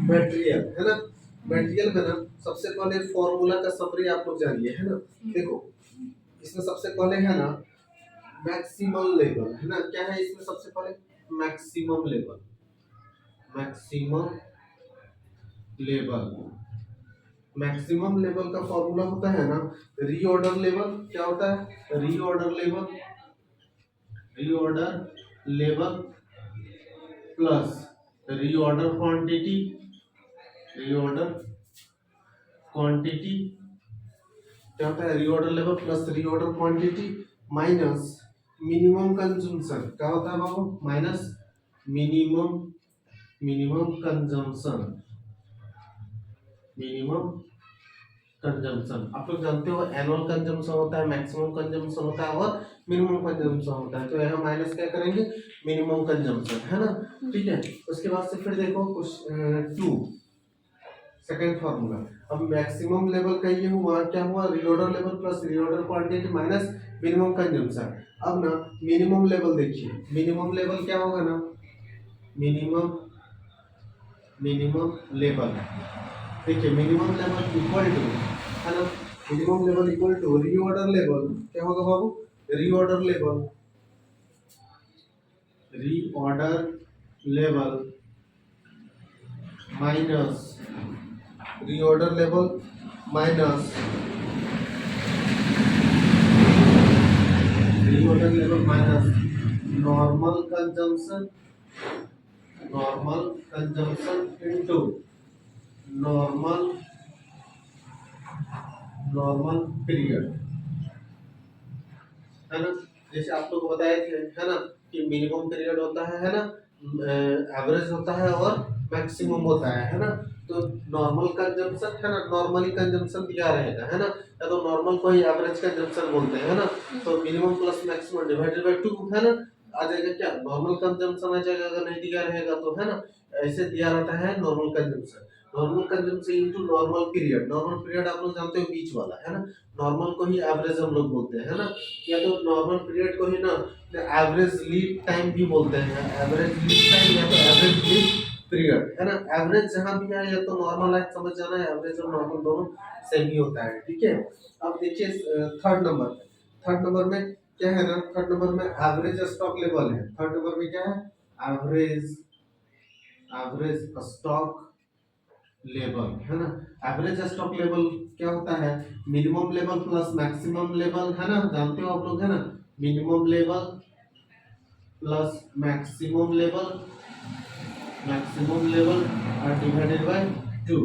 Material है ना। Material में ना सबसे पहले फॉर्मूला का समरी आप लोग जानिए है ना। देखो इसमें सबसे पहले है ना मैक्सिमम लेवल है ना। क्या है इसमें सबसे पहले maximum level. Maximum level maximum level का फॉर्मूला होता है ना रीऑर्डर लेवल। क्या होता है reorder level. Reorder level plus reorder quantity. Reorder quantity क्या होता है reorder level plus reorder quantity minus minimum consumption. क्या होता है बाबू minus minimum minimum consumption. Minimum consumption आप लोग जानते हो एनुअल कंजम्पशन होता है, मैक्सिमम कंजम्पशन होता है और मिनिमम कंजम्पशन होता है। तो यहाँ माइनस क्या करेंगे मिनिमम कंजम्पशन है ना। ठीक है उसके बाद से फिर देखो कुछ टू सेकंड फार्मूला। अब मैक्सिमम लेवल का ये हुआ क्या हुआ reorder level plus reorder quantity minus minimum consumption. अब ना मिनिमम लेवल देखिए मिनिमम लेवल क्या होगा ना मिनिमम मिनिमम लेवल देखिए मिनिमम लेवल इक्वल टू है ना। Minimum level equal to reorder level. क्या होगा बाबू reorder level. Reorder level minus reorder level minus reorder level minus normal consumption. Normal consumption into normal normal period है ना। जैसे आप लोग बताए थे है ना कि मिनिमम पीरियड होता है ना एवरेज होता है और मैक्सिमम होता है ना। तो नॉर्मल कंजम्पशन है ना नॉर्मली कंजम्पशन दिया रहेगा है ना या तो नॉर्मल को ही एवरेज कंजम्पशन बोलते हैं है ना। तो minimum plus maximum divided by 2 है ना आ जाएगा क्या नॉर्मल कंजम्पशन आ जाएगा। अगर नहीं दिया रहेगा तो है ना ऐसे दिया रहता है normal consumption. Normal consumption into normal period. Normal period आप लोग जानते हो बीच वाला है ना। नॉर्मल को ही एवरेज हम लोग बोलते हैं है ना या तो नॉर्मल पीरियड को ही ना एवरेज लीड टाइम भी बोलते हैं। एवरेज लीड टाइम या तो एवरेज लीड पीरियड है ना। एवरेज जहां भी है या तो नॉर्मल है समझ जाना है एवरेज और नॉर्मल दोनों सेम ही होता है। ठीक है अब देखिए थर्ड नंबर में क्या है ना थर्ड नंबर में एवरेज स्टॉक लेवल है। थर्ड नंबर में क्या है एवरेज एवरेज स्टॉक लेवल है ना। एवरेज स्टॉक लेवल क्या होता है minimum level plus maximum level है ना जानते हो आप लोग है ना। Minimum level plus maximum level और डिवाइडेड बाय 2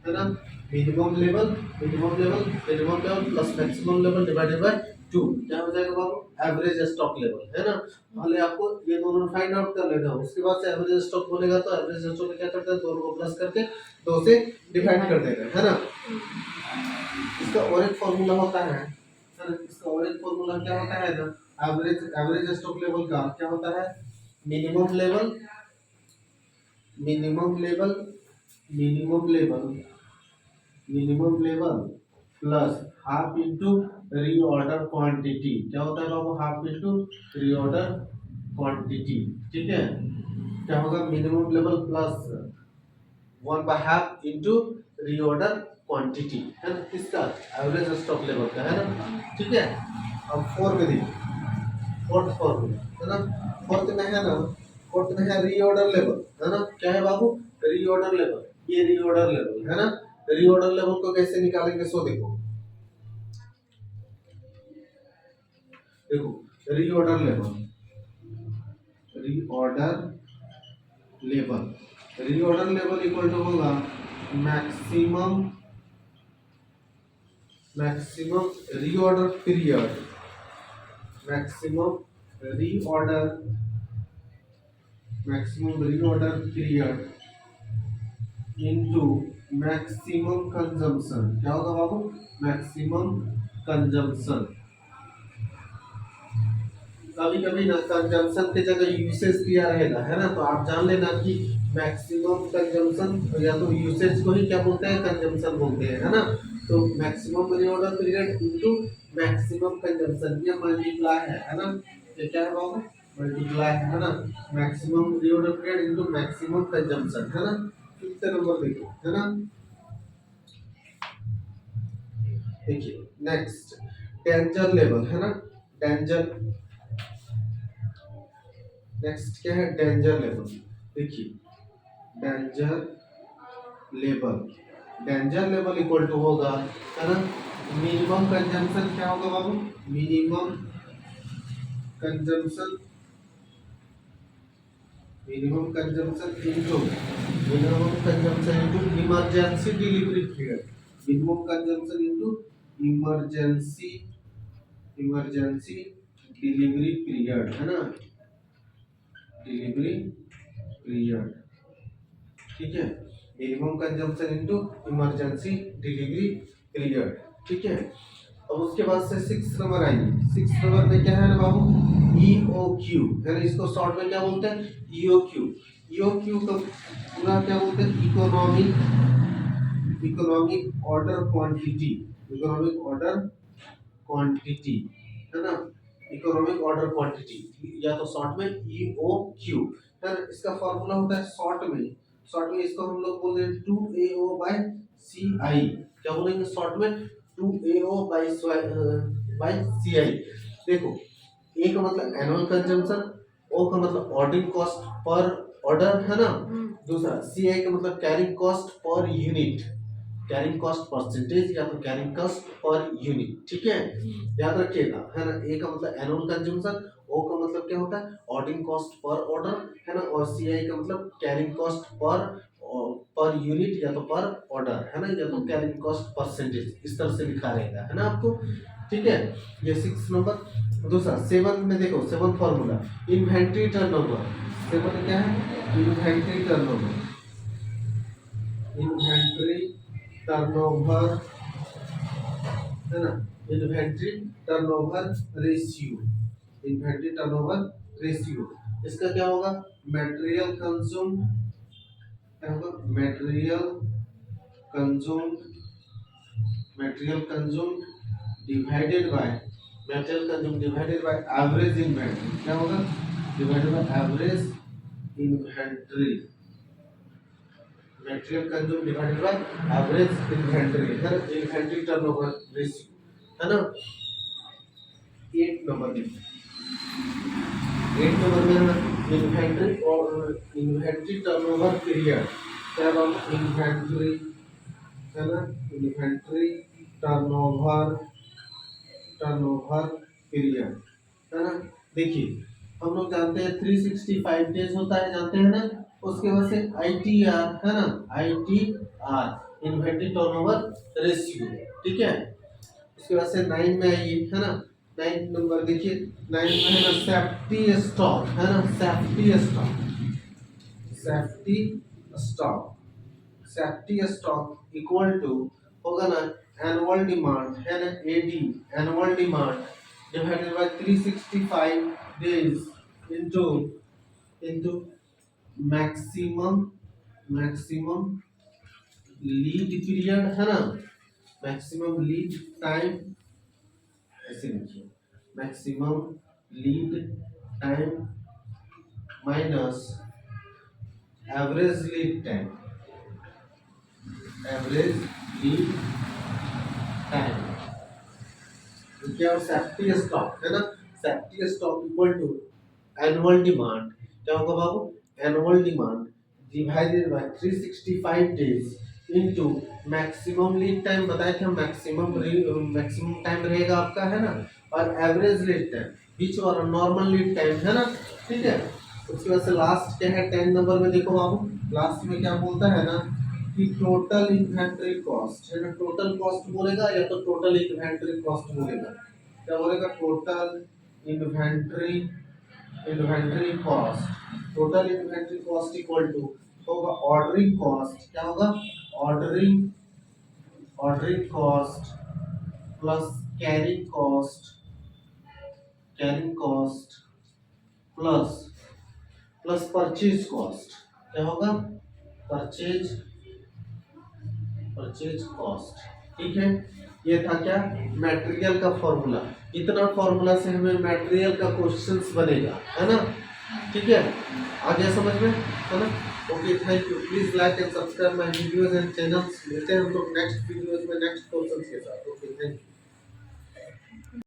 है ना। Minimum level plus maximum level divided by 2 क्या हो जाएगा बाबू एवरेज स्टॉक लेवल है ना। पहले आपको ये दोनों फाइंड आउट कर लेना उसके बाद से एवरेज स्टॉक बोलेगा तो एवरेज स्टॉक में क्या करते हैं दोनों को प्लस करके 2 से डिवाइड कर देना है ना। इसका और एक फार्मूला होता है सर। इसका और एक फार्मूला क्या होता है ना एवरेज स्टॉक लेवल का क्या होता है minimum level minimum level minimum level minimum level plus half into reorder quantity. क्या होता है बाबू हाफ इंटू रीऑर्डर क्वांटिटी। ठीक है क्या होगा minimum level plus 1/2 into reorder quantity है ना किसका एवरेज स्टॉक लेवल का है ना। ठीक है अब फोर में देखिए फोर्थ फॉर्मूला है ना। फोर्थ में है रीऑर्डर लेवल है ना। क्या है बाबू रीऑर्डर लेवल ये रीऑर्डर लेवल है ना। रीऑर्डर लेवल को कैसे निकालेंगे सो देखो देखो रीऑर्डर लेवल इक्वल टू होगा maximum maximum reorder period maximum reorder period into maximum consumption. क्या होगा बाबू मैक्सिमम कंजम्पशन। कभी कभी ना कंजम्पशन की जगह यूसेज दिया रहेगा है ना तो आप जान लेना कि मैक्सिमम कंजम्पशन या तो यूसेज को ही क्या बोलते हैं कंजम्पशन बोलते हैं है ना। तो maximum reorder period into maximum consumption ये मल्टीप्लाई है ना। ये क्या है बाबू मल्टीप्लाई है ना maximum reorder period into maximum consumption है ना। 5th नंबर देखो, है ना। देखिए नेक्स्ट डेंजर लेवल, है ना। डेंजर, नेक्स्ट क्या है, डेंजर लेवल। देखिए danger level, danger level equal to होगा, है ना, मिनिमम कंजम्पशन क्या होगा बाबू, minimum consumption, minimum consumption into, minimum consumption into emergency delivery period, minimum consumption into emergency, emergency delivery period, है ना, डिलीवरी पीरियड, ठीक है। Minimum consumption into emergency delivery period, ठीक है। अब उसके बाद से 6 नंबर आएंगे। 6 नंबर में क्या है ना बाबू, EOQ, है ना, इसको शॉर्ट में क्या बोलते हैं, EOQ। EOQ का पूरा क्या बोलते हैं, economic, economic order quantity, economic order quantity, है ना, इकोनॉमिक ऑर्डर क्वांटिटी, या तो शॉर्ट में EOQ, है ना। इसका फॉर्मूला होता है शॉर्ट में, शॉर्ट में इसको हम लोग बोलते हैं 2AO बाय CI, क्या बोलेंगे शॉर्ट में, 2AO बाय CI। देखो ए का मतलब एनुअल कंजम्पशन, ओ का मतलब ऑर्डरिंग कॉस्ट पर ऑर्डर, है ना, दूसरा CI का मतलब carrying cost per unit, carrying cost percentage या तो कैरिंग कॉस्ट पर यूनिट, ठीक है, याद रखिएगा, है ना। ए का मतलब एनुअल कंजम्पशन, ओ का मतलब क्या होता है ऑर्डरिंग कॉस्ट पर ऑर्डर, है ना, और CI का मतलब कैरिंग कॉस्ट पर यूनिट या तो पर ऑर्डर, है ना, या तो कैरिंग कॉस्ट परसेंटेज, इस तरह से लिखा रहेगा, है ना आपको, ठीक है। ये 6 नंबर। दूसरा 7 में देखो, 7 फॉर्मूला इन्वेंट्री टर्नओवर, 7 क्या है, इन्वेंट्री टर्नओवर, इन्वेंट्री टर्नओवर, है ना, inventory turnover ratio, inventory turnover ratio, इसका क्या होगा, मटेरियल कंज्यूम, क्या होगा, material consume, material consume divided by, material consume divided by average inventory, क्या होगा, divided by average inventory, material consume divided by average inventory, है इन्वेंट्री टर्नओवर रेशियो, है ना। 8 नंबर में, 8 नंबर में है इन्वेंट्री और इन्वेंट्री टर्नओवर पीरियड, क्या बात, इन्वेंट्री, है ना, इन्वेंट्री टर्नओवर, टर्नओवर पीरियड, है ना। देखिए हम लोग जानते हैं 365 डेज होता है, जानते हैं ना। उसके बाद से ITR, है ना, ITR इन्वेंट्री टर्नओवर रेशियो, ठीक है। उसके बाद से 9 में आइए, है ना, 9 नंबर देखिए, 9 में है ना सेफ्टी स्टॉक, है ना, safety stock, safety stock, safety stock equal to होगा ना एनुअल डिमांड, है ना, AD annual demand divided by 365 days into, into maximum, maximum lead period, है ना, मैक्सिमम लीड टाइम, ऐसे लिखिए, maximum lead time minus average lead time, average lead time, क्या, safety stock, है ना, safety stock equal to annual demand, क्या होगा बाबू, annual demand divided by 365 days into maximum lead time, बताया था मैक्सिमम, मैक्सिमम टाइम रहेगा आपका, है ना, और एवरेज लीड टाइम बीच और नॉर्मल लीड टाइम, है ना, ठीक है। उसके बाद से लास्ट क्या है 10 नंबर में, देखो बाबू लास्ट में क्या बोलता है ना कि टोटल इन्वेंट्री कॉस्ट, है ना, टोटल कॉस्ट बोलेगा या तो टोटल इन्वेंट्री कॉस्ट बोलेगा, क्या बोलेगा, total inventory, inventory cost, total inventory cost equal to होगा ऑर्डरिंग कॉस्ट, क्या होगा, ordering, ordering cost plus carrying cost, carrying cost plus, plus purchase cost, क्या होगा, परचेज, परचेज कॉस्ट, ठीक है। ये था क्या, मटेरियल का फॉर्मूला, इतना फॉर्मूला से हमें मटेरियल का क्वेश्चंस बनेगा, है ना, ठीक है, आ गया समझ में, है ना। Okay, thank you. Please like and subscribe my videos and channels. मिलते हैं हम लोग नेक्स्ट वीडियोस में नेक्स्ट क्वेश्चन के साथ। Okay, thank you.